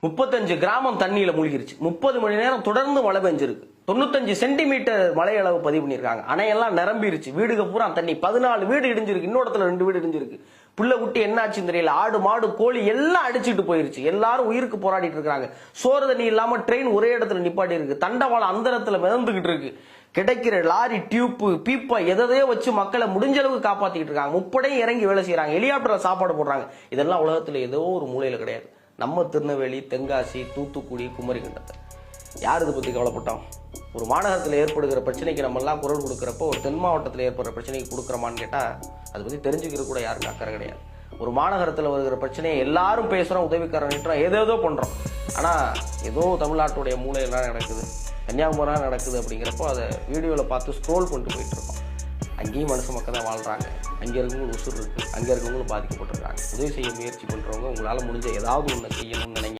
35 கிராமம் தண்ணியில மூழ்கிருச்சு. 30 மணி நேரம் தொடர்ந்து மழை பெஞ்சிருக்கு. 95 சென்டிமீட்டர் மழை அளவு பதிவு பண்ணியிருக்காங்க. அணையெல்லாம் நிரம்பிருச்சு. வீடுக பூரா தண்ணி. 14 வீடு இடிஞ்சிருக்கு. இன்னொரு இடத்துல 2 வீடு இடிஞ்சிருக்கு. புள்ள குட்டி என்னாச்சுன்னு தெரியல. ஆடு மாடு கோழி எல்லாம் அடிச்சுட்டு போயிருச்சு. எல்லாரும் உயிருக்கு போராடிட்டு இருக்காங்க. சோறு தண்ணி இல்லாம ட்ரெயின் ஒரே இடத்துல நிப்பாட்டி இருக்கு. தண்டவாளம் அந்த இடத்துல மிதந்துகிட்டு இருக்கு. கிடைக்கிற லாரி டியூப்பு பீப்பா எதையோ வச்சு மக்களை முடிஞ்ச அளவுக்கு காப்பாத்திக்கிட்டு இருக்காங்க. முப்படையும் இறங்கி வேலை செய்யறாங்க. ஹெலிகாப்டர்ல சாப்பாடு போடுறாங்க. இதெல்லாம் உலகத்துல ஏதோ ஒரு மூலையில கிடையாது. நம்ம திருநெல்வேலி, தென்காசி, தூத்துக்குடி, குமரிக்கண்டத்தை யார் இதை பற்றி கவலைப்பட்டோம்? ஒரு மாநகரத்தில் ஏற்படுகிற பிரச்சனைக்கு நம்ம எல்லாம் குரல் கொடுக்குறப்போ ஒரு தென் மாவட்டத்தில் ஏற்படுற பிரச்சனைக்கு கொடுக்குறோமான்னு கேட்டால் அதை பற்றி தெரிஞ்சுக்கிறது கூட யாருக்கும் அக்கறை கிடையாது. ஒரு மாநகரத்தில் வருகிற பிரச்சனையை எல்லாரும் பேசுகிறோம், உதவிக்காரன் நிட்டுறோம், ஏதோ பண்ணுறோம். ஆனால் ஏதோ தமிழ்நாட்டுடைய மூலையெல்லாம் நடக்குது, கன்னியாகுமரி நடக்குது அப்படிங்கிறப்போ அதை வீடியோவில் பார்த்து ஸ்க்ரோல் பண்ணிட்டு போயிட்டு இருக்கோம். அங்கேயும் மனுஷ மக்கள் தான் வாழ்கிறாங்க. அங்கே இருக்கவங்களும் உசுர் இருக்குது, அங்கே இருக்கவங்களும் பாதிக்கப்பட்டிருக்காங்க. உதவி செய்ய முயற்சி பண்ணுறவங்க உங்களால் முடிஞ்ச ஏதாவது ஒன்று செய்யணும்னு நினைங்க.